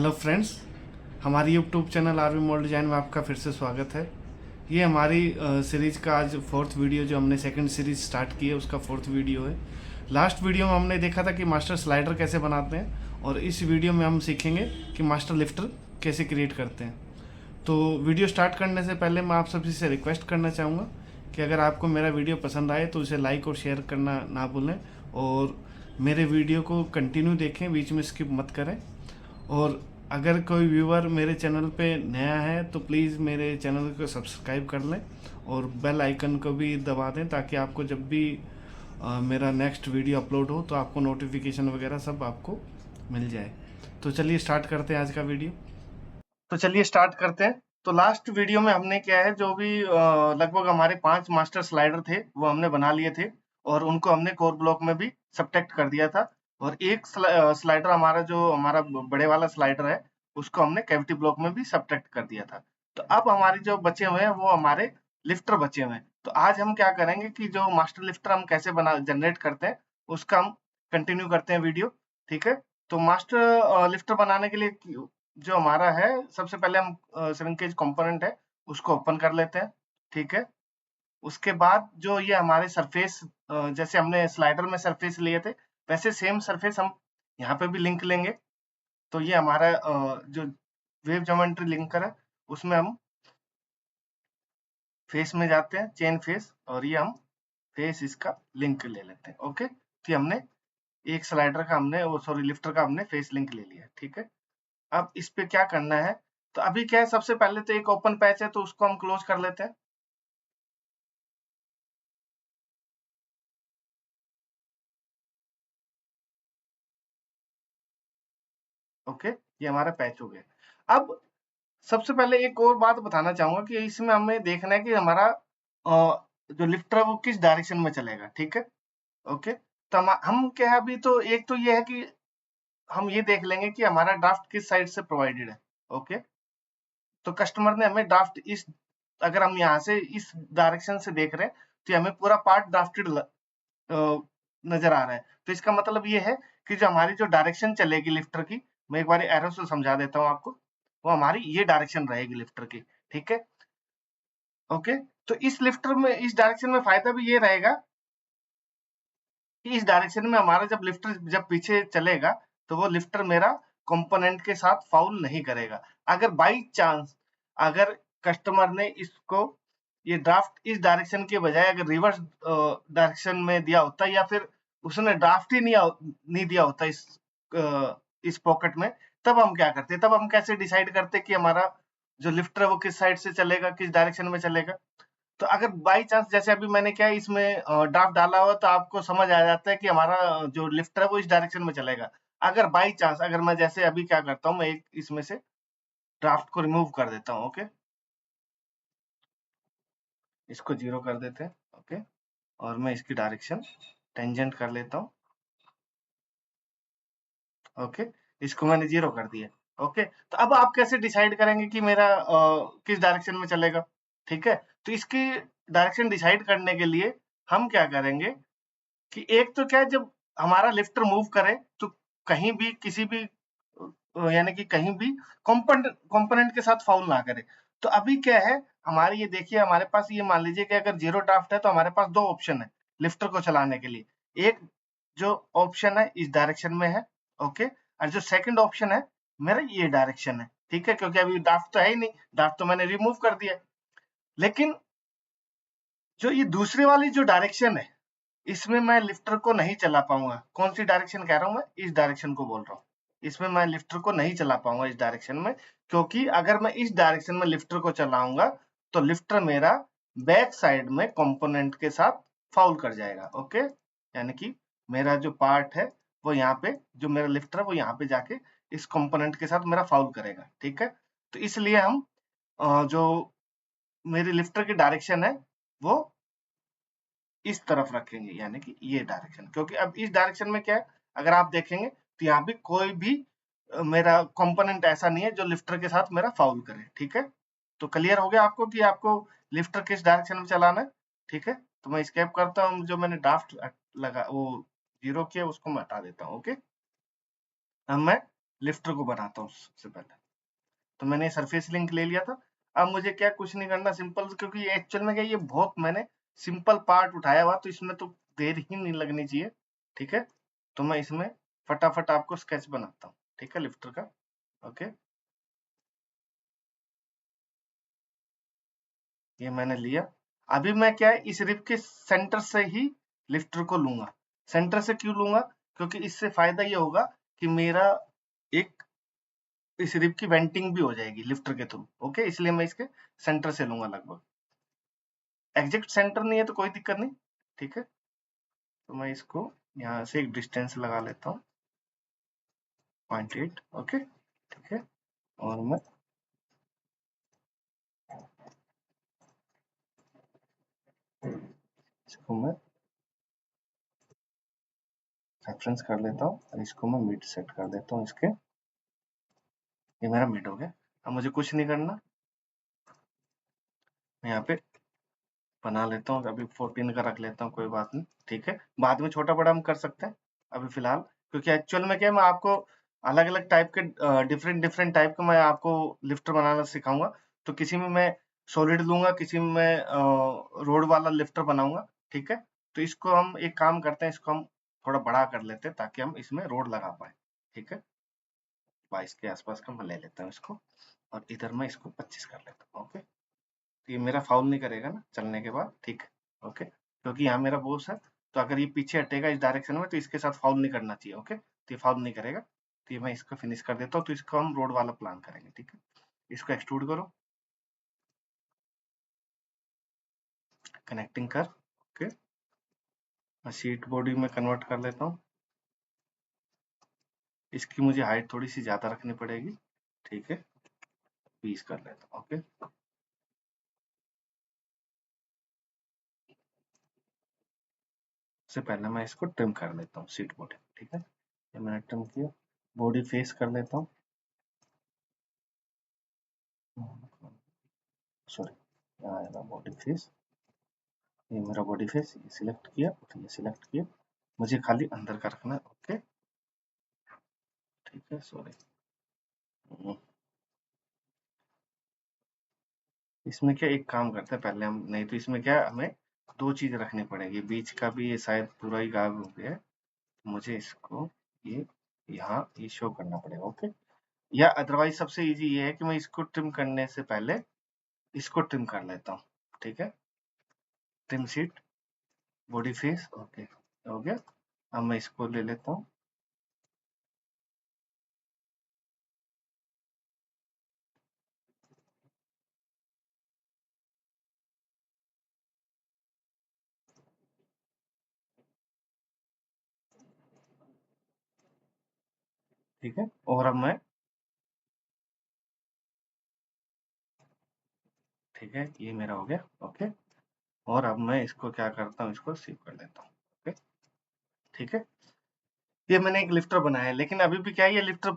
Hello friends, हमारी YouTube channel RV model design में आपका फिर से स्वागत है। ये हमारी सीरीज़ का आज फोर्थ वीडियो, जो हमने सेकंड सीरीज स्टार्ट की है उसका फोर्थ वीडियो है। लास्ट वीडियो में हमने देखा था कि मास्टर स्लाइडर कैसे बनाते हैं, और इस वीडियो में हम सीखेंगे कि मास्टर लिफ्टर कैसे क्रिएट करते हैं। तो वीडियो स्टार्ट करने से पहले मैं आप सभी से रिक्वेस्ट करना चाहूँगा कि अगर आपको मेरा वीडियो पसंद आए तो उसे लाइक और शेयर करना ना भूलें, और मेरे वीडियो को कंटिन्यू देखें, बीच में स्किप मत करें। और अगर कोई व्यूअर मेरे चैनल पे नया है तो प्लीज़ मेरे चैनल को सब्सक्राइब कर लें और बेल आइकन को भी दबा दें, ताकि आपको जब भी मेरा नेक्स्ट वीडियो अपलोड हो तो आपको नोटिफिकेशन वगैरह सब आपको मिल जाए। तो चलिए स्टार्ट करते हैं आज का वीडियो। तो चलिए स्टार्ट करते हैं। तो लास्ट वीडियो में हमने क्या है, जो भी लगभग हमारे 5 मास्टर स्लाइडर थे वो हमने बना लिए थे, और उनको हमने कोर ब्लॉक में भी सबट्रैक्ट कर दिया था। और एक स्लाइडर हमारा, जो हमारा बड़े वाला स्लाइडर है, उसको हमने कैविटी ब्लॉक में भी सबट्रैक्ट कर दिया था। तो अब हमारे जो बचे हुए हैं वो हमारे लिफ्टर बचे हुए हैं। तो आज हम क्या करेंगे कि जो मास्टर लिफ्टर हम कैसे बना जनरेट करते हैं उसका हम कंटिन्यू करते हैं वीडियो। ठीक है। तो मास्टर लिफ्टर बनाने के लिए जो हमारा है, सबसे पहले हम श्रिंकेज कंपोनेंट है उसको ओपन कर लेते हैं। ठीक है। उसके बाद जो ये हमारे सरफेस, जैसे हमने स्लाइडर में सरफेस लिए थे वैसे सेम सरफेस हम यहाँ पे भी लिंक लेंगे। तो ये हमारा जो वेव ज्योमेट्री लिंकर है उसमें हम फेस में जाते हैं, चेन फेस, और ये हम फेस इसका लिंक ले लेते हैं। ओके, तो ये हमने एक स्लाइडर का हमने वो सॉरी लिफ्टर का हमने फेस लिंक ले लिया। ठीक है। अब इस पे क्या करना है, तो अभी क्या है, सबसे पहले तो एक ओपन पैच है तो उसको हम क्लोज कर लेते हैं। ओके, ये हमारा पैच हो गया। अब सबसे पहले एक और बात बताना चाहूंगा कि इसमें हमें देखना है कि हमारा जो लिफ्टर है वो किस डायरेक्शन में चलेगा। ठीक है। ओके, तो हम क्या है, अभी तो एक तो ये है कि हम ये देख लेंगे कि हमारा ड्राफ्ट किस साइड से प्रोवाइडेड है। ओके, तो कस्टमर ने हमें ड्राफ्ट इस, अगर हम यहाँ से इस डायरेक्शन से देख रहे हैं तो हमें पूरा पार्ट ड्राफ्टेड नजर आ रहा है। तो इसका मतलब ये है कि जो हमारी जो डायरेक्शन चलेगी लिफ्टर की, मैं एक बार एरो से समझा देता हूँ आपको, वो हमारी ये डायरेक्शन रहेगी लिफ्टर की। ठीक है। ओके, तो इस लिफ्टर में, इस डायरेक्शन में फायदा भी ये रहेगा कि इस डायरेक्शन में हमारा जब लिफ्टर जब पीछे चलेगा तो वो लिफ्टर मेरा कंपोनेंट के साथ फाउल नहीं करेगा। अगर बाई चांस, अगर कस्टमर ने इसको ये ड्राफ्ट इस डायरेक्शन के बजाय अगर रिवर्स डायरेक्शन में दिया होता, या फिर उसने ड्राफ्ट ही नहीं दिया होता इस पॉकेट में, तब हम क्या करते, तब हम कैसे डिसाइड करते कि हमारा जो लिफ्टर है वो किस साइड से चलेगा, किस डायरेक्शन में चलेगा। तो अगर बाई चांस, जैसे अभी मैंने क्या है, इसमें ड्राफ्ट डाला हुआ, तो आपको समझ आ जाता है कि हमारा जो लिफ्टर है वो इस डायरेक्शन में चलेगा। अगर बाई चांस, अगर मैं जैसे अभी क्या करता हूँ, मैं एक इसमें से ड्राफ्ट को रिमूव कर देता हूँ। ओके, इसको 0 कर देते हैं। ओके, और मैं इसकी डायरेक्शन टेंजेंट कर लेता हूँ। ओके, इसको मैंने 0 कर दिया। ओके, तो अब आप कैसे डिसाइड करेंगे कि मेरा किस डायरेक्शन में चलेगा। ठीक है। तो इसकी डायरेक्शन डिसाइड करने के लिए हम क्या करेंगे कि एक तो क्या है, जब हमारा लिफ्टर मूव करे तो कहीं भी किसी भी यानी कि कहीं भी कंपोनेंट के साथ फाउल ना करे। तो अभी क्या है, हमारे ये देखिए, हमारे पास ये मान लीजिए कि अगर 0 ड्राफ्ट है तो हमारे पास 2 ऑप्शन है लिफ्टर को चलाने के लिए। एक जो ऑप्शन है इस डायरेक्शन में है। ओके, और जो सेकंड ऑप्शन है मेरा ये डायरेक्शन है। ठीक है, क्योंकि अभी ड्राफ्ट तो है ही नहीं, ड्राफ्ट तो मैंने रिमूव कर दिया। लेकिन जो ये दूसरी वाली जो डायरेक्शन है, इसमें मैं लिफ्टर को नहीं चला पाऊंगा। कौन सी डायरेक्शन कह रहा हूं मैं, इस डायरेक्शन को बोल रहा हूँ। इसमें मैं लिफ्टर को नहीं चला पाऊंगा इस डायरेक्शन में, क्योंकि अगर मैं इस डायरेक्शन में लिफ्टर को चलाऊंगा तो लिफ्टर मेरा बैक साइड में कंपोनेंट के साथ फाउल कर जाएगा। ओके, यानी कि मेरा जो पार्ट है वो यहाँ पे, जो मेरा लिफ्टर है वो यहाँ पे जाके इस कंपोनेंट के साथ मेरा फाउल करेगा। ठीक है। तो इसलिए हम जो मेरी लिफ्टर की डायरेक्शन है वो इस तरफ रखेंगे, यानी कि ये डायरेक्शन, क्योंकि अब इस डायरेक्शन में क्या है, अगर आप देखेंगे तो यहाँ पे कोई भी मेरा कंपोनेंट ऐसा नहीं है जो लिफ्टर के साथ मेरा फाउल करे। ठीक है। तो क्लियर हो गया आपको कि आपको लिफ्टर किस डायरेक्शन में चलाना है। ठीक है। तो मैं स्केप करता हूँ, जो मैंने ड्राफ्ट लगा वो 0 किया उसको मैं हटा देता हूँ। ओके, अब मैं लिफ्टर को बनाता हूँ सबसे पहले। तो मैंने सरफेस लिंक ले लिया था। अब मुझे क्या कुछ नहीं करना, सिंपल, क्योंकि ये एक्चुअल में क्या ये बहुत मैंने सिंपल पार्ट उठाया हुआ, तो इसमें तो देर ही नहीं लगनी चाहिए। ठीक है, तो मैं इसमें फटाफट आपको स्केच बनाता हूँ। ठीक है, लिफ्टर का। ओके, ये मैंने लिया। अभी मैं क्या है इस रिब के सेंटर से ही लिफ्टर को लूंगा। सेंटर से क्यों लूंगा? क्योंकि इससे फायदा ये होगा कि मेरा एक इस रिब की वेंटिंग भी हो जाएगी लिफ्टर के थ्रू। ओके, इसलिए मैं इसके सेंटर से लूंगा लगभग। एग्जैक्ट सेंटर नहीं है तो कोई दिक्कत नहीं। ठीक है, तो मैं इसको यहाँ से एक डिस्टेंस लगा लेता हूँ 0.8। ओके, ठीक है, और मैं इसको मैं रेफरेंस कर लेता हूँ और इसको मैं मिड सेट कर देता हूँ इसके। ये मेरा मिड हो गया। अब मुझे कुछ नहीं करना, मैं यहाँ पे बना लेता हूँ। अभी 14 का रख लेता हूँ, कोई बात नहीं। ठीक है, बाद में छोटा बड़ा हम कर सकते हैं। अभी फिलहाल क्योंकि एक्चुअल में क्या है, मैं आपको अलग अलग टाइप के डिफरेंट डिफरेंट टाइप का मैं आपको लिफ्टर बनाना सिखाऊंगा। तो किसी में मैं सॉलिड लूंगा, किसी में मैं रोड वाला लिफ्टर बनाऊंगा। ठीक है, तो इसको हम एक काम करते हैं, इसको हम थोड़ा बड़ा कर लेते हैं ताकि हम इसमें रोड लगा पाए। ठीक है, 22 के आसपास का मैं ले लेता हूँ इसको, और इधर मैं इसको 25 कर लेता हूँ। ओके, तो ये मेरा फाउल नहीं करेगा ना चलने के बाद। ठीक है, ओके, क्योंकि यहाँ मेरा बॉस है, तो अगर ये पीछे हटेगा इस डायरेक्शन में तो इसके साथ फाउल नहीं करना चाहिए। ओके, तो ये फाउल नहीं करेगा। तो ये मैं इसको फिनिश कर देता हूँ, तो इसको हम रोड वाला प्लान करेंगे। ठीक है, इसको एक्सट्रूड करो, कनेक्टिंग कर। ओके, मैं शीट बॉडी में कन्वर्ट कर लेता हूँ। इसकी मुझे हाइट थोड़ी सी ज्यादा रखनी पड़ेगी। ठीक है, 20 कर लेता हूँ। ओके, सबसे पहले मैं इसको ट्रिम कर लेता हूँ सीट बॉडी। ठीक है, ये मैंने ट्रिम किया। बॉडी फेस कर लेता हूँ, सॉरी, यहाँ आएगा बॉडी फेस। ये मेरा बॉडी फेस सिलेक्ट किया, तो ये सिलेक्ट किया, मुझे खाली अंदर का रखना है। ओके, ठीक है, सॉरी। इसमें क्या एक काम करते हैं पहले हम, नहीं तो इसमें क्या हमें दो चीज रखनी पड़ेगी। बीच का भी ये शायद पूरा ही गायब हो गया है, मुझे इसको ये यहाँ ये शो करना पड़ेगा। ओके, या अदरवाइज सबसे इजी ये है कि मैं इसको ट्रिम करने से पहले इसको ट्रिम कर लेता हूँ। ठीक है, trim sheet, body face. Okay, हो गया। अब मैं इसको ले लेता हूँ। ठीक है, और अब मैं, ठीक है, ये मेरा हो गया। ओके, और अब मैं इसको क्या करता हूँ, इसको सेव कर लेता हूँ। ओके, ठीक है, ये मैंने एक लिफ्टर बनाया है, लेकिन अभी भी क्या है ये लिफ्टर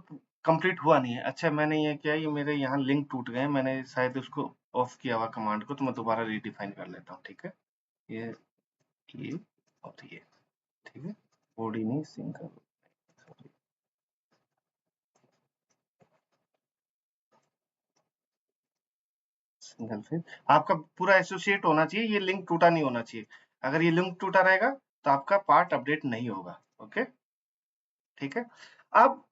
कंप्लीट हुआ नहीं है। अच्छा, मैंने ये किया, ये मेरे यहाँ लिंक टूट गए, मैंने शायद उसको ऑफ किया हुआ कमांड को, तो मैं दोबारा रीडिफाइन कर लेता हूँ। ठीक है, ये और ये। ठीक है, बॉडी नहीं, सिंगल, सॉरी, सिंगल फेज। आपका पूरा एसोसिएट होना चाहिए, ये लिंक टूटा नहीं होना चाहिए। अगर ये लिंक टूटा रहेगा तो आपका पार्ट अपडेट नहीं होगा। ओके, ठीक है, अब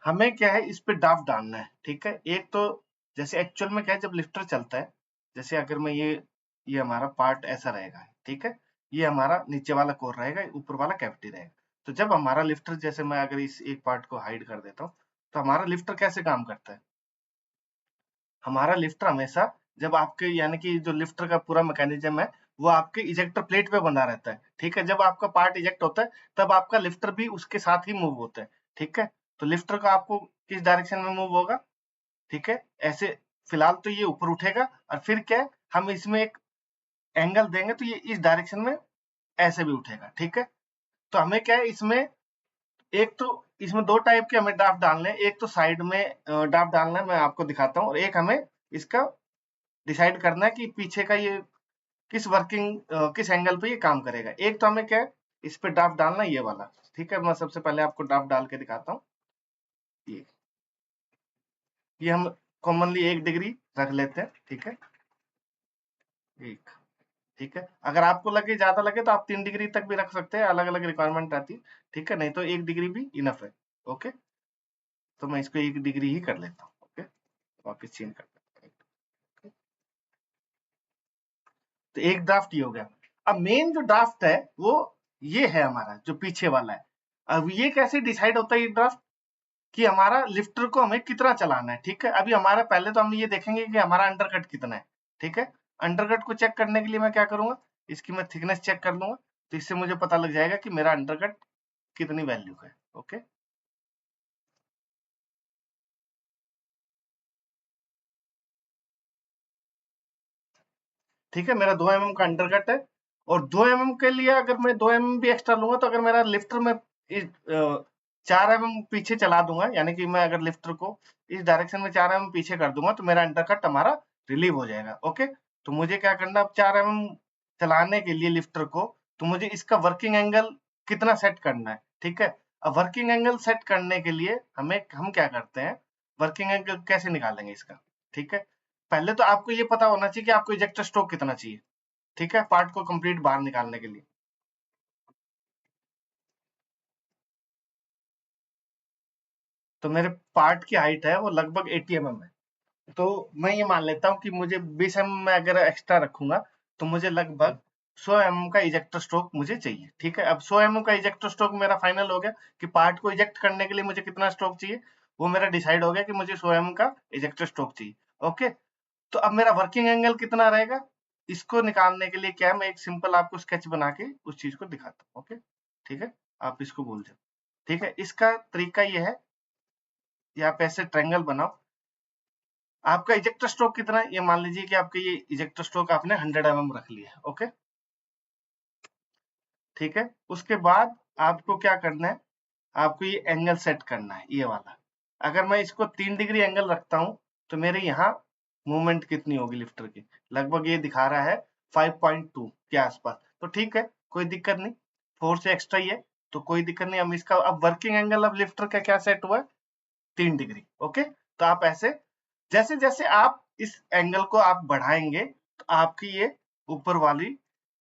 हमें क्या है इस पे ड्राफ्ट डालना है। ठीक है, एक तो जैसे एक्चुअल में क्या है, जब लिफ्टर चलता है, जैसे अगर मैं ये हमारा पार्ट ऐसा रहेगा। ठीक है, ये हमारा नीचे वाला कोर रहेगा, ऊपर वाला कैविटी रहेगा। तो जब हमारा लिफ्टर, जैसे मैं अगर इस एक पार्ट को हाइड कर देता हूँ, तो हमारा लिफ्टर कैसे काम करता है? हमारा लिफ्टर हमेशा, जब आपके यानी कि जो लिफ्टर का पूरा मैकेनिज्म है वो आपके इजेक्टर प्लेट पे बना रहता है। ठीक है, जब आपका पार्ट इजेक्ट होता है तब आपका लिफ्टर भी उसके साथ ही मूव होता है। ठीक है, तो लिफ्टर का आपको किस डायरेक्शन में मूव होगा? ठीक है, ऐसे फिलहाल तो ये ऊपर उठेगा, और फिर क्या है, हम इसमें एक एंगल देंगे तो ये इस डायरेक्शन में ऐसे भी उठेगा। ठीक है, तो हमें क्या है इसमें, एक तो इसमें दो टाइप के हमें ड्राफ्ट डालने हैं। एक तो साइड में ड्राफ्ट डालना है, मैं आपको दिखाता हूँ, और एक हमें इसका डिसाइड करना है कि पीछे का ये किस वर्किंग किस एंगल पे ये काम करेगा। एक तो हमें क्या है इस पे ड्राफ्ट डालना है, ये वाला। ठीक है, मैं सबसे पहले आपको ड्राफ्ट डाल के दिखाता हूँ। ये ये हम कॉमनली 1 डिग्री रख लेते हैं, ठीक है, 1, ठीक है। अगर आपको लगे ज्यादा लगे तो आप 3 डिग्री तक भी रख सकते हैं, अलग अलग रिक्वायरमेंट आती है, ठीक है, नहीं तो 1 डिग्री भी इनफ है। ओके, तो मैं इसको 1 डिग्री ही कर लेता हूँ। ओके, वापिस चेंज कर देता हूँ। तो एक ड्राफ्ट ये हो गया। अब मेन जो ड्राफ्ट है वो ये है हमारा जो पीछे वाला है। अब ये कैसे डिसाइड होता है ये ड्राफ्ट कि हमारा लिफ्टर को हमें कितना चलाना है, ठीक है। अभी हमारा पहले तो हम ये देखेंगे कि हमारा अंडरकट कितना है, ठीक है। अंडरकट को चेक करने के लिए मैं क्या करूंगा, इसकी मैं थिकनेस चेक कर लूंगा, तो इससे मुझे पता लग जाएगा कि मेरा अंडरकट कितनी वैल्यू का है। ओके, ठीक है, मेरा 2 mm का अंडरकट है, और 2 mm के लिए अगर मैं 2 mm भी एक्स्ट्रा लूंगा, तो अगर मेरा लिफ्टर में 4 mm पीछे चला दूंगा, यानी कि मैं अगर लिफ्टर को इस डायरेक्शन में 4 mm पीछे कर दूंगा, तो मेरा अंडरकट हमारा रिलीव हो जाएगा। ओके, तो मुझे क्या करना, अब 4 mm चलाने के लिए लिफ्टर को, तो मुझे इसका वर्किंग एंगल कितना सेट करना है, ठीक है। अब वर्किंग एंगल सेट करने के लिए हम क्या करते हैं, वर्किंग एंगल कैसे निकालेंगे इसका, ठीक है। पहले तो आपको ये पता होना चाहिए कि आपको इजेक्टर स्ट्रोक कितना चाहिए, ठीक है, पार्ट को कंप्लीट बाहर निकालने के लिए। तो मेरे पार्ट की हाइट है वो लगभग 80 mm है। तो मैं ये मान लेता हूँ कि मुझे 20 mm में अगर एक्स्ट्रा रखूंगा, तो मुझे लगभग 100 mm का इजेक्टर स्ट्रोक मुझे चाहिए, ठीक है। अब 100 mm का इजेक्टर स्ट्रोक मेरा फाइनल हो गया कि पार्ट को इजेक्ट करने के लिए मुझे कितना स्ट्रोक चाहिए, वो मेरा डिसाइड हो गया कि मुझे 100 mm का इजेक्टर स्ट्रोक चाहिए। ओके, तो अब मेरा वर्किंग एंगल कितना रहेगा, इसको निकालने के लिए क्या है, मैं एक सिंपल आपको स्केच बना के उस चीज को दिखाता हूँ। ओके, ठीक है, आप इसको बोल जाओ, ठीक है। इसका तरीका ये है, या आप ऐसे ट्रायंगल बनाओ। आपका इजेक्टर स्ट्रोक कितना है, ये मान लीजिए कि आपके ये इजेक्टर स्ट्रोक आपने 100 mm रख लिया। ओके, ठीक है। उसके बाद आपको क्या करना है, आपको ये एंगल सेट करना है, ये वाला। अगर मैं इसको 3 डिग्री एंगल रखता हूं, तो मेरे यहाँ मूवमेंट कितनी होगी लिफ्टर की, लगभग ये दिखा रहा है 5.2 के आसपास। तो ठीक है, कोई दिक्कत नहीं, 4 से एक्स्ट्रा ही है, तो कोई दिक्कत नहीं। हम इसका अब वर्किंग एंगल अब लिफ्टर का क्या सेट हुआ है, 3 डिग्री। ओके, तो आप ऐसे जैसे जैसे आप इस एंगल को आप बढ़ाएंगे, तो आपकी ये ऊपर वाली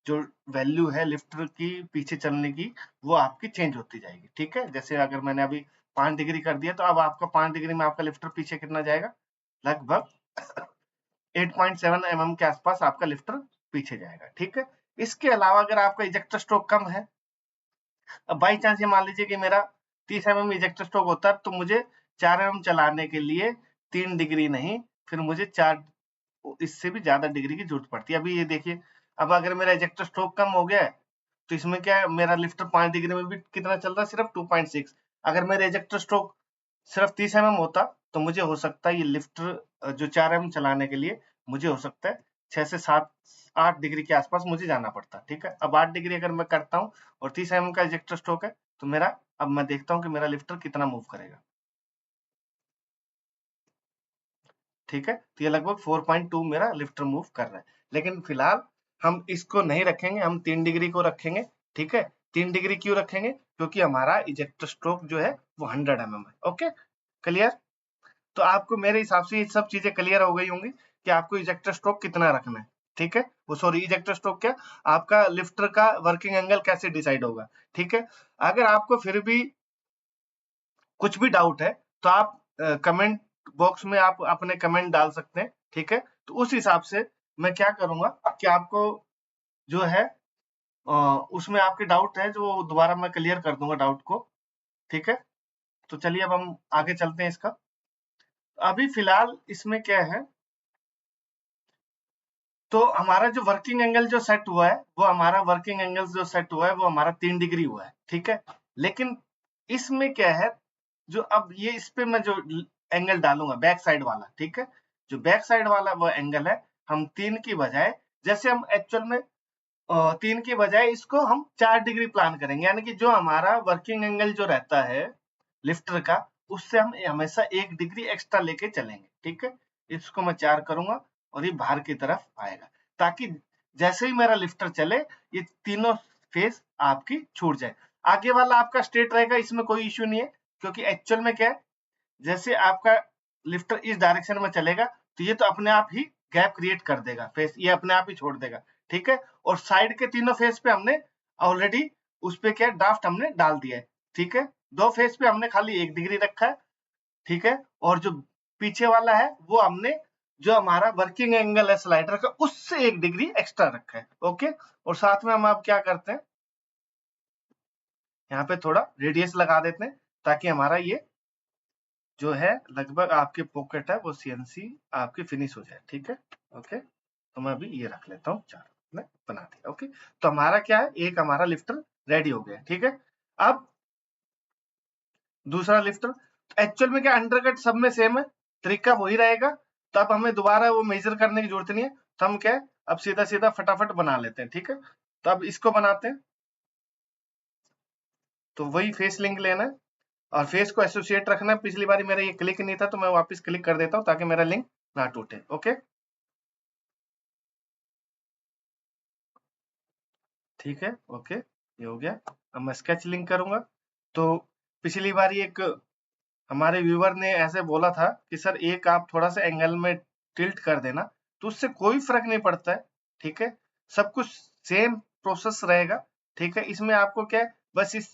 जो वैल्यू है लिफ्टर की पीछे चलने की, वो आपकी चेंज होती जाएगी, ठीक है। जैसे अगर मैंने अभी 5 डिग्री कर दिया, तो अब आपका 5 डिग्री में आपका लिफ्टर पीछे कितना जाएगा, लगभग 8.7 mm के आसपास आपका लिफ्टर पीछे जाएगा, ठीक है। इसके अलावा अगर आपका इजेक्टर स्ट्रोक कम है, अब बाई चांस ये मान लीजिए कि मेरा 30 mm इजेक्टर स्ट्रोक होता है, तो मुझे 4 mm चलाने के लिए 3 डिग्री नहीं, फिर मुझे 4 इससे भी ज्यादा डिग्री की जरूरत पड़ती है। अभी ये देखिए, अब अगर मेरा इजेक्टर स्ट्रोक कम हो गया है, तो इसमें क्या है, मेरा लिफ्टर 5 डिग्री में भी कितना चल रहा है, सिर्फ 2.6। अगर मेरा इजेक्टर स्ट्रोक सिर्फ 30 mm होता, तो मुझे हो सकता है ये लिफ्टर जो 4 mm चलाने के लिए मुझे हो सकता है 6 से 7 8 डिग्री के आसपास मुझे जाना पड़ता, ठीक है। अब 8 डिग्री अगर मैं करता हूँ और 30 mm का इजेक्टर स्ट्रोक है, तो मेरा अब मैं देखता हूँ कि मेरा लिफ्टर कितना मूव करेगा, ठीक है। तो ये लगभग 4.2 मेरा लिफ्टर मूव कर रहा है। लेकिन फिलहाल हम इसको नहीं रखेंगे, हम 3 डिग्री को रखेंगे, ठीक है। 3 डिग्री क्यों रखेंगे, क्योंकि हमारा इजेक्टर स्ट्रोक जो है वो 100 mm है। Okay, clear. तो आपको मेरे हिसाब से ये सब चीजें क्लियर हो गई होंगी कि आपको इजेक्टर स्ट्रोक कितना रखना है, ठीक है। वो सॉरी, इजेक्टर स्ट्रोक क्या, आपका लिफ्टर का वर्किंग एंगल कैसे डिसाइड होगा, ठीक है। अगर आपको फिर भी कुछ भी डाउट है, तो आप कमेंट बॉक्स में आप अपने कमेंट डाल सकते हैं, ठीक है। तो उस हिसाब से मैं क्या करूंगा कि आपको जो है उसमें आपके डाउट है जो दोबारा मैं क्लियर कर दूंगा डाउट को, ठीक है। तो चलिए अब हम आगे चलते हैं इसका। अभी फिलहाल इसमें क्या है, तो हमारा जो वर्किंग एंगल जो सेट हुआ है, वो हमारा वर्किंग एंगल जो सेट हुआ है वो हमारा 3 डिग्री हुआ है, ठीक है। लेकिन इसमें क्या है, जो अब ये इस पे मैं जो एंगल डालूंगा बैक साइड वाला, ठीक है, जो बैक साइड वाला वो एंगल है, हम 3 की बजाय, जैसे हम एक्चुअल में 3 की बजाय इसको हम 4 डिग्री प्लान करेंगे, यानी कि जो हमारा वर्किंग एंगल जो रहता है लिफ्टर का, उससे हम हमेशा 1 डिग्री एक्स्ट्रा लेके चलेंगे, ठीक है। इसको मैं 4 करूंगा और ये बाहर की तरफ आएगा, ताकि जैसे ही मेरा लिफ्टर चले, ये तीनों फेस आपकी छूट जाए। आगे वाला आपका स्ट्रेट रहेगा, इसमें कोई इश्यू नहीं है, क्योंकि एक्चुअल में क्या है, जैसे आपका लिफ्टर इस डायरेक्शन में चलेगा तो ये तो अपने आप ही गैप क्रिएट कर देगा, फेस ये अपने आप ही छोड़ देगा, ठीक है। और साइड के तीनों फेस पे हमने ऑलरेडी उस पे क्या ड्राफ्ट हमने डाल दिया है, ठीक है। दो फेस पे हमने खाली 1 डिग्री रखा है, ठीक है। और जो पीछे वाला है वो हमने जो हमारा वर्किंग एंगल है स्लाइडर का उससे 1 डिग्री एक्स्ट्रा रखा है, ओके। और साथ में हम अब क्या करते हैं, यहाँ पे थोड़ा रेडियस लगा देते हैं ताकि हमारा ये जो है लगभग आपके पॉकेट है वो सीएनसी आपकी फिनिश हो जाए, ठीक है, ओके। तो मैं अभी ये रख लेता हूँ 4 मैं बना दिया, ओके। तो हमारा क्या है, एक हमारा लिफ्टर रेडी हो गया, ठीक है। अब दूसरा लिफ्टर एक्चुअल में क्या अंडरकट सब में सेम है, तरीका वही रहेगा। तो अब हमें दोबारा वो मेजर करने की जरूरत नहीं है, तो हम क्या है अब सीधा सीधा फटाफट बना लेते हैं, ठीक है। तो अब इसको बनाते हैं, तो वही फेस लिंक लेना है और फेस को एसोसिएट रखना है। पिछली बार मेरा ये क्लिक नहीं था तो मैं वापस क्लिक कर देता हूँ ताकि मेरा लिंक ना टूटे, ओके। ठीक है, ओके, ये हो गया। अब मैं स्केच लिंक करूंगा। तो पिछली बार एक हमारे व्यूवर ने ऐसे बोला था कि सर एक आप थोड़ा सा एंगल में टिल्ट कर देना, तो उससे कोई फर्क नहीं पड़ता है, ठीक है। सब कुछ सेम प्रोसेस रहेगा, ठीक है। इसमें आपको क्या है, बस इस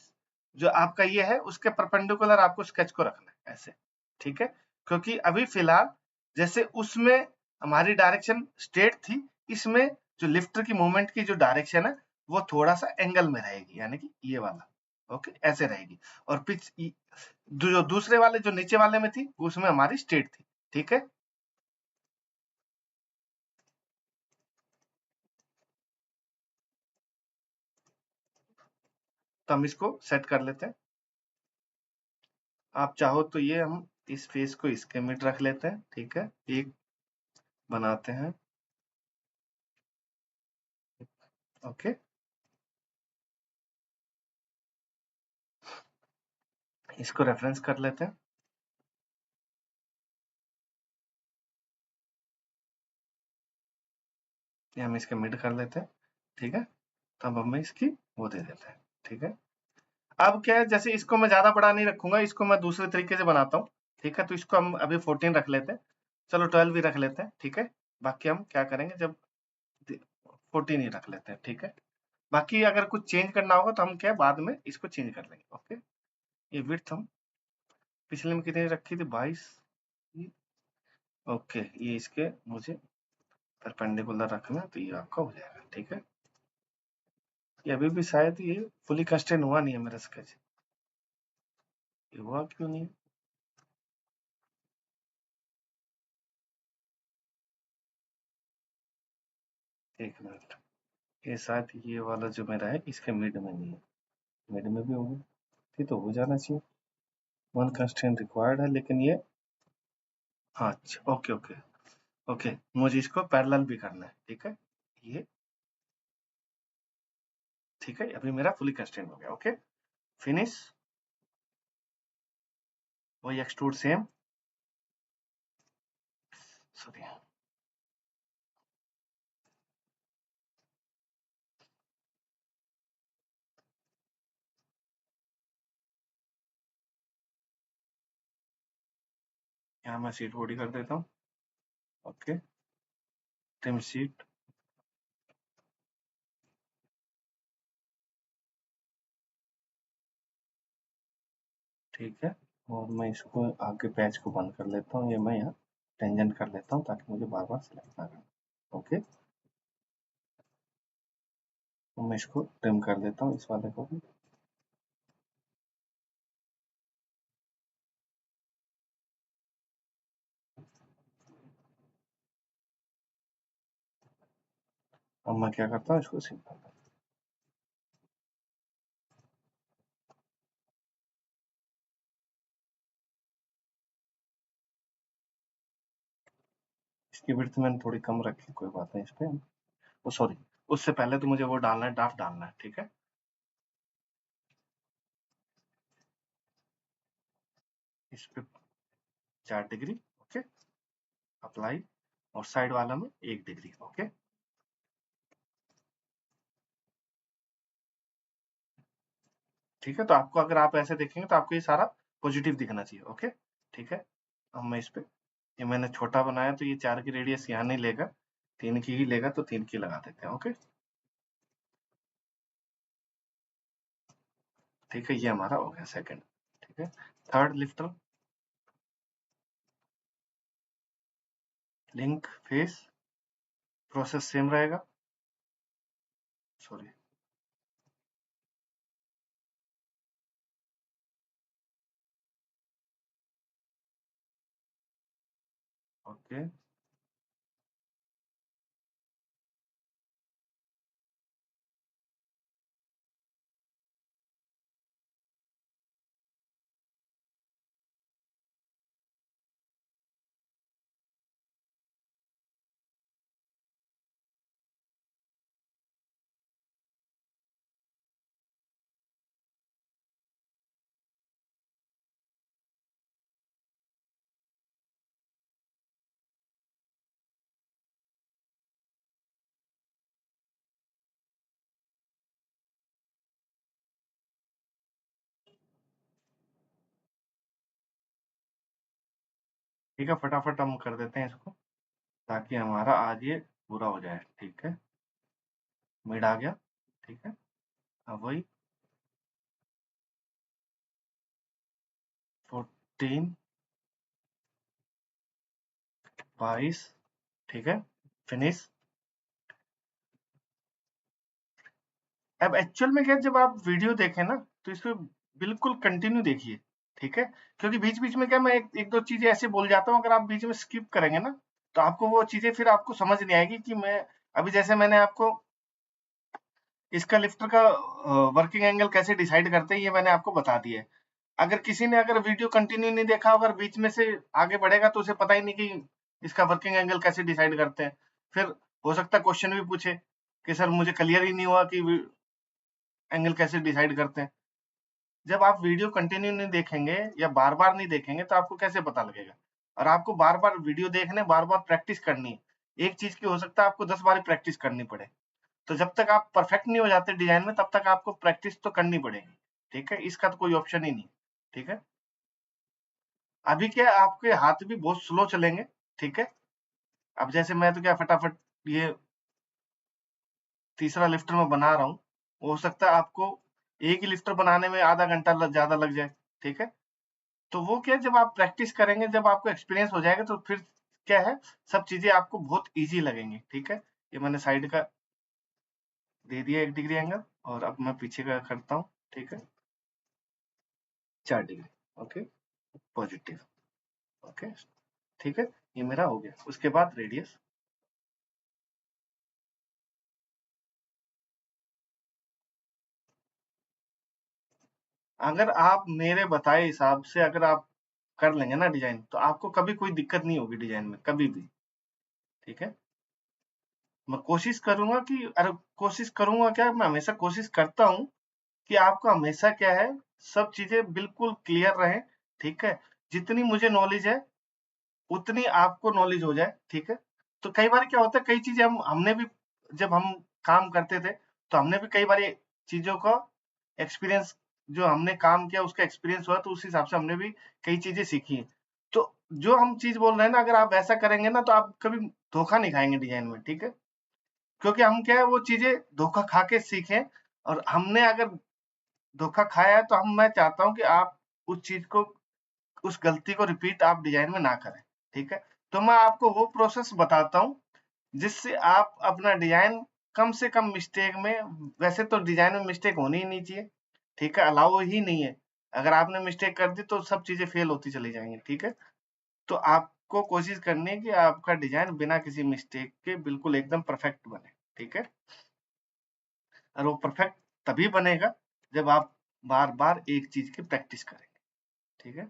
जो आपका ये है उसके परपेंडिकुलर आपको स्केच को रखना है ऐसे, ठीक है। क्योंकि अभी फिलहाल जैसे उसमें हमारी डायरेक्शन स्ट्रेट थी, इसमें जो लिफ्टर की मूवमेंट की जो डायरेक्शन है वो थोड़ा सा एंगल में रहेगी, यानी कि ये वाला, ओके, ऐसे रहेगी। और पिच जो दूसरे वाले जो नीचे वाले में थी उसमें हमारी स्ट्रेट थी, ठीक है। तो हम इसको सेट कर लेते हैं। आप चाहो तो ये हम इस फेस को इसके मिड रख लेते हैं, ठीक है। एक बनाते हैं, ओके। इसको रेफरेंस कर लेते हैं, ये हम इसके मिड कर लेते हैं, ठीक है। तब हम इसकी वो दे देते हैं, ठीक है। अब क्या है, जैसे इसको मैं ज्यादा बड़ा नहीं रखूंगा, इसको मैं दूसरे तरीके से बनाता हूँ, ठीक है। तो इसको हम अभी 14 रख लेते हैं, चलो 12 भी रख लेते हैं, ठीक है। बाकी हम क्या करेंगे जब 14 ही रख लेते हैं, ठीक है। बाकी अगर कुछ चेंज करना होगा तो हम क्या बाद में इसको चेंज कर लेंगे, ओके। ये विड्थ हम पिछले में कितनी रखी थी, 22, ओके। ये इसके मुझे परपेंडिकुलर रखना तो ये आपका हो जाएगा, ठीक है। ये अभी भी शायद ये फुली कंस्ट्रेन हुआ नहीं है मेरा स्केच, ये हुआ क्यों नहीं, एक मिनट। ये शायद ये वाला जो मेरा है इसके मिड में नहीं है, मिड में भी होगा, ये तो हो जाना चाहिए। वन कंस्ट्रेंट रिक्वायर्ड है लेकिन ये, हाँ अच्छा, ओके ओके ओके। मुझे इसको पैरेलल भी करना है, ठीक है। ये ठीक है, अभी मेरा फुली कंस्ट्रेंट हो गया, ओके। फिनिश, वही एक्सट्रूड सेम, सॉरी, यहाँ मैं सीट बॉडी कर देता हूँ, ओके। ट्रिम सीट, ठीक है। और मैं इसको आगे पैच को बंद कर लेता हूँ, ये मैं यहाँ टेंजेंट कर लेता हूँ ताकि मुझे बार बार सिलेक्ट ना करना, ओके। तो मैं इसको ट्रिम कर देता हूँ इस वाले को भी, अब मैं क्या करता हूँ इसको सिंपल, इसकी विड्थ मैंने थोड़ी कम रखी, कोई बात नहीं इस पे, ओ सॉरी, उससे पहले तो मुझे वो डालना है, ड्राफ्ट डालना है, ठीक है। इस पे 4 डिग्री, ओके, अप्लाई, और साइड वाला में 1 डिग्री, ओके। ठीक है, तो आपको अगर आप ऐसे देखेंगे तो आपको ये सारा पॉजिटिव दिखना चाहिए, ओके, ठीक है। अब मैं इस पे ये मैंने छोटा बनाया तो ये 4 की रेडियस यहाँ नहीं लेगा, 3 की ही लेगा, तो 3 की लगा देते हैं। ओके, ठीक है, ये हमारा हो गया सेकंड। ठीक है, third lifter, link face, process same रहेगा, सॉरी, ओके, ठीक है, फटाफट हम कर देते हैं इसको, ताकि हमारा आज ये पूरा हो जाए। ठीक है, मिड आ गया। ठीक है, अब वही 14, 22, ठीक है, फिनिश। अब एक्चुअल में क्या है, जब आप वीडियो देखें ना, तो इसको बिल्कुल कंटिन्यू देखिए। ठीक है, क्योंकि बीच बीच में क्या, मैं एक दो चीजें ऐसे बोल जाता हूँ, अगर आप बीच में स्किप करेंगे ना, तो आपको वो चीजें फिर आपको समझ नहीं आएगी कि मैं अभी जैसे मैंने आपको इसका लिफ्टर का वर्किंग एंगल कैसे डिसाइड करते हैं, ये मैंने आपको बता दिया है। अगर किसी ने अगर वीडियो कंटिन्यू नहीं देखा, अगर बीच में से आगे बढ़ेगा, तो उसे पता ही नहीं कि इसका वर्किंग एंगल कैसे डिसाइड करते हैं। फिर हो सकता है क्वेश्चन भी पूछे कि सर मुझे क्लियर ही नहीं हुआ कि एंगल कैसे डिसाइड करते हैं। जब आप वीडियो कंटिन्यू नहीं देखेंगे या बार बार नहीं देखेंगे, तो आपको कैसे पता लगेगा। और आपको बार बार वीडियो देखने, बार बार प्रैक्टिस करनी है। एक चीज की हो सकता है आपको 10 बार प्रैक्टिस करनी पड़े। तो जब तक आप परफेक्ट नहीं हो जाते डिजाइन में, तब तक आपको प्रैक्टिस तो करनी पड़ेगी। ठीक है, इसका तो कोई ऑप्शन ही नहीं। ठीक है, अभी क्या है, आपके हाथ भी बहुत स्लो चलेंगे। ठीक है, अब जैसे मैं तो क्या फटाफट ये तीसरा लिफ्टर मैं बना रहा हूँ, हो सकता है आपको एक ही लिफ्टर बनाने में आधा घंटा ज्यादा लग जाए। ठीक है, तो वो क्या है, जब आप प्रैक्टिस करेंगे, जब आपको एक्सपीरियंस हो जाएगा, तो फिर क्या है, सब चीजें आपको बहुत इजी लगेंगी। ठीक है, ये मैंने साइड का दे दिया 1 डिग्री एंगल, और अब मैं पीछे का करता हूँ। ठीक है, 4 डिग्री, ओके, पॉजिटिव, ओके, ठीक है, ये मेरा हो गया। उसके बाद रेडियस, अगर आप मेरे बताए हिसाब से अगर आप कर लेंगे ना डिजाइन, तो आपको कभी कोई दिक्कत नहीं होगी डिजाइन में, कभी भी। ठीक है, मैं कोशिश करूंगा कि, अरे कोशिश करूंगा क्या, मैं हमेशा कोशिश करता हूँ कि आपको हमेशा क्या है, सब चीजें बिल्कुल क्लियर रहे। ठीक है, जितनी मुझे नॉलेज है, उतनी आपको नॉलेज हो जाए। ठीक है, तो कई बार क्या होता है, कई चीजें हमने भी, जब हम काम करते थे, तो हमने भी कई बार ये चीजों का एक्सपीरियंस, जो हमने काम किया उसका एक्सपीरियंस हुआ, तो उस हिसाब से हमने भी कई चीजें सीखी हैं। तो जो हम चीज बोल रहे हैं ना, अगर आप ऐसा करेंगे ना, तो आप कभी धोखा नहीं खाएंगे डिजाइन में। ठीक है, क्योंकि हम क्या है, वो चीजें धोखा खा के सीखे, और हमने अगर धोखा खाया है, तो मैं चाहता हूँ कि आप उस चीज को, उस गलती को रिपीट आप डिजाइन में ना करें। ठीक है, तो मैं आपको वो प्रोसेस बताता हूँ, जिससे आप अपना डिजाइन कम से कम मिस्टेक में, वैसे तो डिजाइन में मिस्टेक होनी ही नहीं चाहिए। ठीक है, अलाउ ही नहीं है। अगर आपने मिस्टेक कर दी, तो सब चीजें फेल होती चली जाएंगी। ठीक है, तो आपको कोशिश करनी है कि आपका डिजाइन बिना किसी मिस्टेक के बिल्कुल एकदम परफेक्ट बने। ठीक है, और वो परफेक्ट तभी बनेगा, जब आप बार बार एक चीज की प्रैक्टिस करेंगे। ठीक है,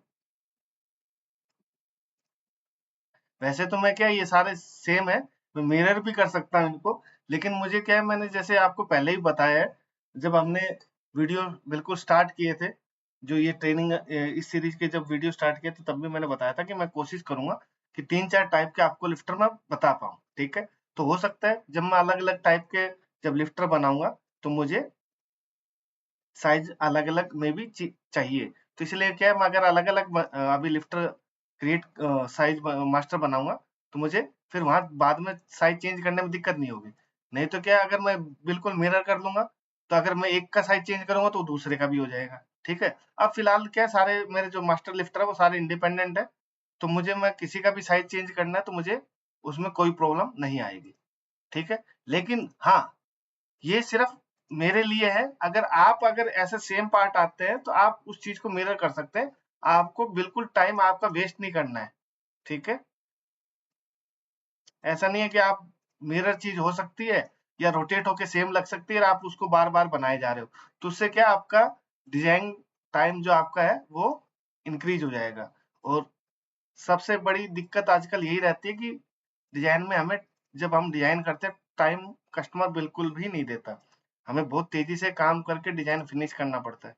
वैसे तो मैं क्या, ये सारे सेम है, मैं मिरर भी कर सकता हूँ इनको, लेकिन मुझे क्या है, मैंने जैसे आपको पहले ही बताया है, जब हमने वीडियो बिल्कुल स्टार्ट किए थे, जो ये ट्रेनिंग इस सीरीज के जब वीडियो स्टार्ट किए थे, तब भी मैंने बताया था कि मैं कोशिश करूंगा कि 3-4 टाइप के आपको लिफ्टर मैं बता पाऊँ। ठीक है, तो हो सकता है जब मैं अलग अलग टाइप के जब लिफ्टर बनाऊंगा, तो मुझे साइज अलग अलग में भी चाहिए। तो इसलिए क्या है, मैं अगर अलग अलग अभी लिफ्टर क्रिएट साइज मास्टर बनाऊंगा तो मुझे फिर वहां बाद में साइज चेंज करने में दिक्कत नहीं होगी। नहीं तो क्या, अगर मैं बिल्कुल मिरर कर लूंगा तो अगर मैं एक का साइज चेंज करूंगा तो दूसरे का भी हो जाएगा। ठीक है, अब फिलहाल क्या है, सारे मेरे जो मास्टर लिफ्टर है वो सारे इंडिपेंडेंट है, तो मुझे मैं किसी का भी साइज चेंज करना है तो मुझे उसमें कोई प्रॉब्लम नहीं आएगी। ठीक है, लेकिन हाँ, ये सिर्फ मेरे लिए है। अगर आप अगर ऐसे सेम पार्ट आते हैं तो आप उस चीज को मिरर कर सकते हैं। आपको बिल्कुल टाइम आपका वेस्ट नहीं करना है। ठीक है, ऐसा नहीं है कि आप मिरर चीज हो सकती है या रोटेट होके सेम लग सकती है और आप उसको बार बार बनाए जा रहे हो, तो उससे क्या आपका डिजाइन टाइम जो आपका है वो इंक्रीज हो जाएगा। और सबसे बड़ी दिक्कत आजकल यही रहती है कि डिजाइन में हमें, जब हम डिजाइन करते हैं, टाइम कस्टमर बिल्कुल भी नहीं देता। हमें बहुत तेजी से काम करके डिजाइन फिनिश करना पड़ता है।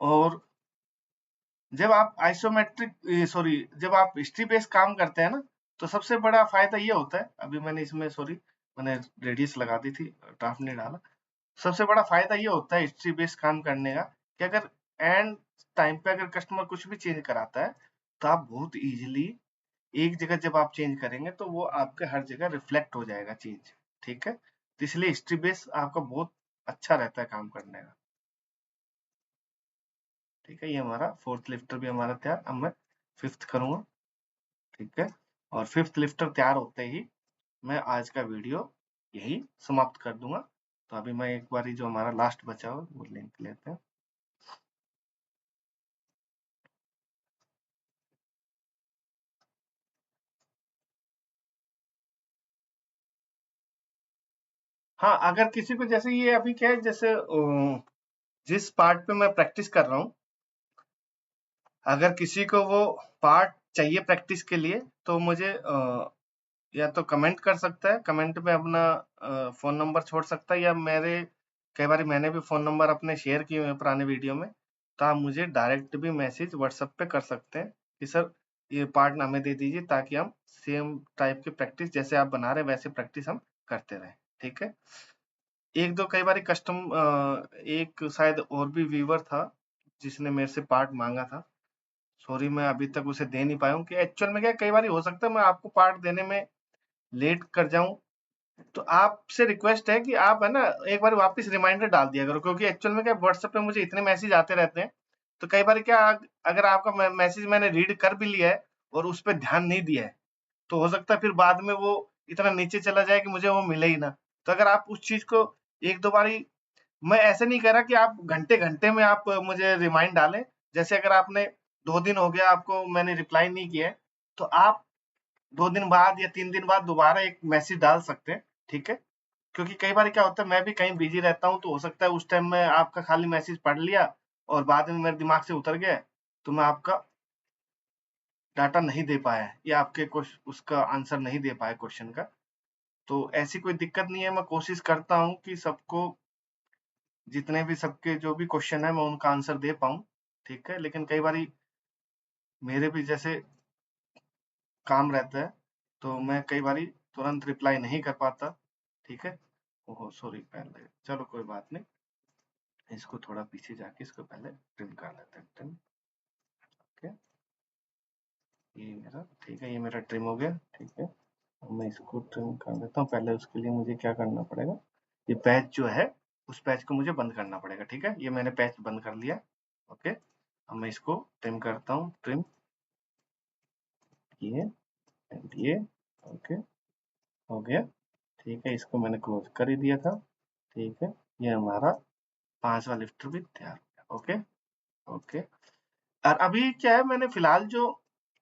और जब आप आइसोमेट्रिक सॉरी जब आप हिस्ट्री बेस्ड काम करते हैं ना, तो सबसे बड़ा फायदा ये होता है, अभी मैंने इसमें सॉरी मैंने रेडियस लगा दी थी, ड्राफ्ट नहीं डाला। सबसे बड़ा फायदा ये होता है हिस्ट्री बेस्ड काम करने का कि अगर एंड टाइम पे अगर कस्टमर कुछ भी चेंज कराता है तो आप बहुत इजीली एक जगह जब आप चेंज करेंगे तो वो आपके हर जगह रिफ्लेक्ट हो जाएगा चेंज। ठीक है, तो इसलिए हिस्ट्री बेस्ड आपका बहुत अच्छा रहता है काम करने का। ठीक है, ये हमारा फोर्थ लिफ्टर भी हमारा तैयार। अब मैं फिफ्थ करूंगा। ठीक है, और फिफ्थ लिफ्टर तैयार होते ही मैं आज का वीडियो यही समाप्त कर दूंगा। तो अभी मैं एक बार जो हमारा लास्ट बचा हो वो लिंक लेते हैं। हाँ, अगर किसी को जैसे ये अभी क्या है, जैसे जिस पार्ट पे मैं प्रैक्टिस कर रहा हूँ, अगर किसी को वो पार्ट चाहिए प्रैक्टिस के लिए तो मुझे या तो कमेंट कर सकता है, कमेंट में अपना फोन नंबर छोड़ सकता है, या मेरे कई बार मैंने भी फोन नंबर अपने शेयर किए हुए हैं पुराने वीडियो में, तो आप मुझे डायरेक्ट भी मैसेज व्हाट्सएप पे कर सकते हैं कि सर ये पार्ट हमें दे दीजिए, ताकि हम सेम टाइप की प्रैक्टिस जैसे आप बना रहे हैं वैसे प्रैक्टिस हम करते रहें। ठीक है, एक दो कई बार कस्टम एक शायद और भी व्यूवर था जिसने मेरे से पार्ट मांगा था। सॉरी मैं अभी तक उसे दे नहीं पाया हूँ, कि एक्चुअल में क्या कई बार हो सकता है मैं आपको पार्ट देने में लेट कर जाऊं। तो आपसे रिक्वेस्ट है कि आप है ना एक बार वापस रिमाइंडर डाल दिया करो, क्योंकि एक्चुअल में क्या व्हाट्सएप पे मुझे इतने मैसेज आते रहते हैं। तो कई बार क्या, अगर आपका मैसेज मैंने रीड कर भी लिया है और उस पर ध्यान नहीं दिया है, तो हो सकता है फिर बाद में वो इतना नीचे चला जाए कि मुझे वो मिले ही ना। तो अगर आप उस चीज को एक दो बारी, मैं ऐसे नहीं कह रहा कि आप घंटे घंटे में आप मुझे रिमाइंड डालें। जैसे अगर आपने 2 दिन हो गया आपको मैंने रिप्लाई नहीं किया है, तो आप 2 दिन बाद या 3 दिन बाद दोबारा एक मैसेज डाल सकते हैं। ठीक है, क्योंकि कई बार क्या होता है मैं भी कहीं बिजी रहता हूँ, तो हो सकता है उस टाइम में आपका खाली मैसेज पढ़ लिया और बाद में मेरे दिमाग से उतर गया, तो मैं आपका डाटा नहीं दे पाया या आपके कुछ उसका आंसर नहीं दे पाया क्वेश्चन का। तो ऐसी कोई दिक्कत नहीं है, मैं कोशिश करता हूँ कि सबको जितने भी सबके जो भी क्वेश्चन है मैं उनका आंसर दे पाऊँ। ठीक है, लेकिन कई बार मेरे भी जैसे काम रहता है तो मैं कई बार तुरंत रिप्लाई नहीं कर पाता। ठीक है, ओहो सॉरी, पहले चलो कोई बात नहीं, इसको थोड़ा पीछे जाके इसको पहले ट्रिम कर लेते हैं। ट्रिम, ओके, ये मेरा ठीक है, ये मेरा ट्रिम हो गया। ठीक है, अब मैं इसको ट्रिम कर लेता हूँ। पहले उसके लिए मुझे क्या करना पड़ेगा, ये पैच जो है उस पैच को मुझे बंद करना पड़ेगा। ठीक है, ये मैंने पैच बंद कर लिया। ओके, अब मैं इसको ट्रिम करता हूँ। ट्रिम, ये एंड ये, ओके, हो गया। ठीक है, इसको मैंने क्लोज कर ही दिया था। ठीक है, ये हमारा 5वां लिफ्टर भी तैयार हो गया। Okay, okay. और अभी क्या है, मैंने फिलहाल जो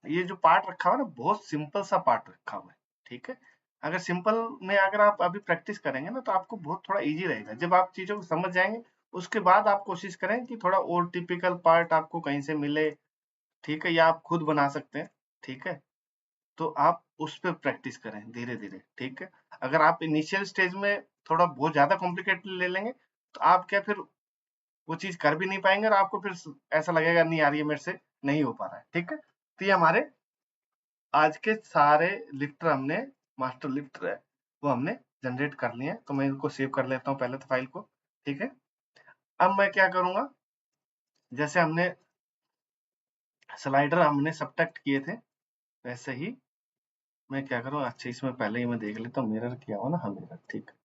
ये जो पार्ट रखा हुआ है ना, बहुत सिंपल सा पार्ट रखा हुआ है। ठीक है, अगर सिंपल में अगर आप अभी प्रैक्टिस करेंगे ना तो आपको बहुत थोड़ा इजी रहेगा। जब आप चीजों को समझ जाएंगे उसके बाद आप कोशिश करें कि थोड़ा और टिपिकल पार्ट आपको कहीं से मिले। ठीक है, या आप खुद बना सकते हैं। ठीक है, तो आप उस पर प्रैक्टिस करें धीरे धीरे। ठीक है, अगर आप इनिशियल स्टेज में थोड़ा बहुत ज्यादा कॉम्प्लिकेटेड ले लेंगे तो आप क्या फिर वो चीज कर भी नहीं पाएंगे और आपको फिर ऐसा लगेगा नहीं यार ये मेरे से नहीं हो पा रहा है। ठीक है, तो ये हमारे आज के सारे लिफ्टर हमने, मास्टर लिफ्टर है वो हमने जनरेट कर लिए हैं। तो मैं इनको सेव कर लेता हूँ पहले तो फाइल को। ठीक है, अब मैं क्या करूंगा, जैसे हमने स्लाइडर हमने सब्ट्रैक्ट किए थे, वैसे ही मैं क्या करूँ, अच्छा इसमें पहले ही मैं देख लेता हूँ मिरर किया हो ना, हाँ मिरर ठीक है,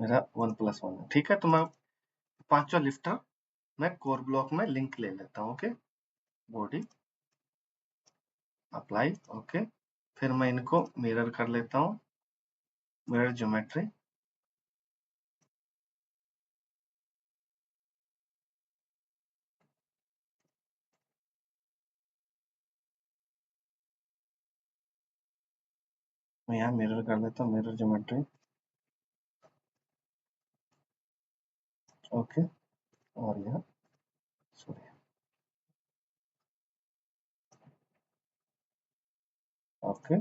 मेरा 1+1 है, ठीक है। तो मैं पांचवा लिफ्टर मैं कोर ब्लॉक में लिंक ले लेता हूँ, ओके, बॉडी अप्लाई, ओके, फिर मैं इनको मिरर कर लेता हूँ, मिरर ज्योमेट्री, मैं यहाँ मिरर कर लेता हूँ, मिरर ज्योमेट्री, ओके, और यहाँ सॉरी, ओके,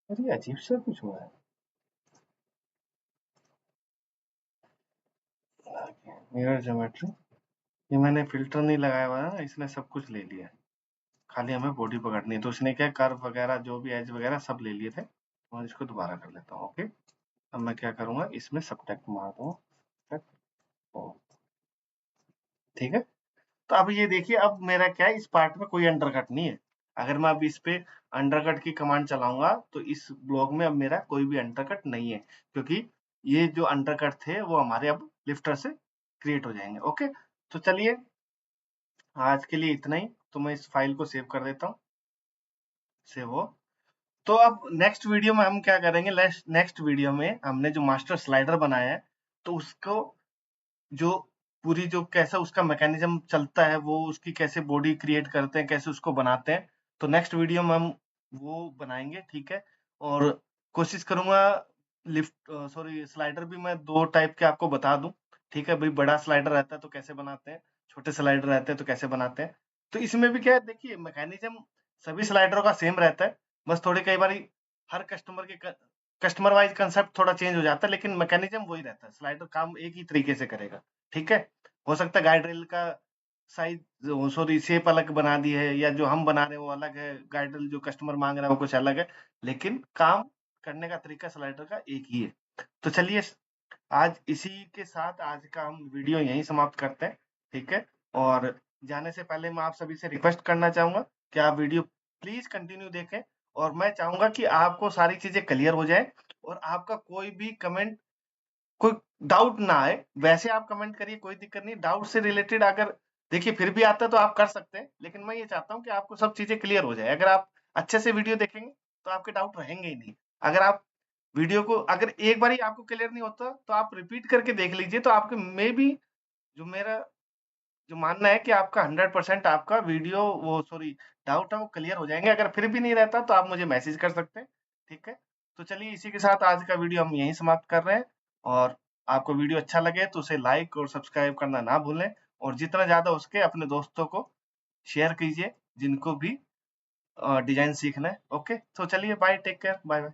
अरे अजीब सा कुछ हुआ है, मिरर ज्योमेट्री, ये मैंने फिल्टर नहीं लगाया हुआ है ना, इसने सब कुछ ले लिया है, खाली हमें बॉडी पकड़नी है, तो उसने क्या कर्व वगैरह जो भी एज वगैरह सब ले लिए थे, और इसको दोबारा कर लेता हूँ, ओके। अब मैं क्या करूंगा, इसमें सबट्रैक्ट मार दूंगा, ठीक है। तो अब ये देखिए, अब मेरा क्या है, इस पार्ट में कोई अंडरकट नहीं है, अगर मैं अब इस पे अंडरकट की कमांड चलाऊंगा तो इस ब्लॉक में अब मेरा कोई भी अंडरकट नहीं है, क्योंकि ये जो अंडरकट थे वो हमारे अब लिफ्टर से क्रिएट हो जाएंगे, ओके। तो चलिए आज के लिए इतना ही, तो मैं इस फाइल को सेव कर देता हूँ, सेव हो। तो अब नेक्स्ट वीडियो में हम क्या करेंगे, नेक्स्ट वीडियो में हमने जो मास्टर स्लाइडर बनाया है, तो उसको जो पूरी जो कैसा उसका मैकेनिज्म चलता है, वो उसकी कैसे बॉडी क्रिएट करते हैं, कैसे उसको बनाते हैं, तो नेक्स्ट वीडियो में हम वो बनाएंगे, ठीक है। और कोशिश करूंगा लिफ्ट सॉरी स्लाइडर भी मैं दो टाइप के आपको बता दूं, ठीक है भाई, बड़ा स्लाइडर रहता है तो कैसे बनाते हैं, छोटे स्लाइडर रहते हैं तो कैसे बनाते हैं। तो इसमें भी क्या है, देखिए मैकेनिज्म सभी स्लाइडरों का सेम रहता है, बस थोड़ी कई बार हर कस्टमर वाइज कंसेप्ट थोड़ा चेंज हो जाता है, लेकिन मैकेनिज्म वही रहता है, स्लाइडर काम एक ही तरीके से करेगा, ठीक है। हो सकता है गाइड रेल का साइज सॉरी शेप अलग बना दी है, या जो हम बना रहे हैं वो अलग है, गाइड रेल जो कस्टमर मांग रहा है वो कुछ अलग है, लेकिन काम करने का तरीका स्लाइडर का एक ही है। तो चलिए आज इसी के साथ आज का हम वीडियो यहीं समाप्त करते हैं, ठीक है। और जाने से पहले मैं आप सभी से रिक्वेस्ट करना चाहूंगा कि आप वीडियो प्लीज कंटिन्यू देखें, और मैं चाहूंगा कि आपको सारी चीजें क्लियर हो जाए, और आपका कोई भी कमेंट, कोई डाउट ना आए, वैसे आप कमेंट करिए, कोई दिक्कत नहीं, डाउट से रिलेटेड अगर देखिए फिर भी आता है तो आप कर सकते हैं, लेकिन मैं ये चाहता हूँ कि आपको सब चीजें क्लियर हो जाए, अगर आप अच्छे से वीडियो देखेंगे तो आपके डाउट रहेंगे ही नहीं। अगर आप वीडियो को अगर एक बार ही आपको क्लियर नहीं होता तो आप रिपीट करके देख लीजिए, तो आपके मे बी जो मेरा जो मानना है कि आपका 100% आपका वीडियो वो सॉरी डाउट है वो क्लियर हो जाएंगे, अगर फिर भी नहीं रहता तो आप मुझे मैसेज कर सकते हैं, ठीक है। तो चलिए इसी के साथ आज का वीडियो हम यहीं समाप्त कर रहे हैं, और आपको वीडियो अच्छा लगे तो उसे लाइक और सब्सक्राइब करना ना भूलें, और जितना ज्यादा हो सके अपने दोस्तों को शेयर कीजिए जिनको भी डिजाइन सीखना है, ओके। तो चलिए bye, take care, bye bye.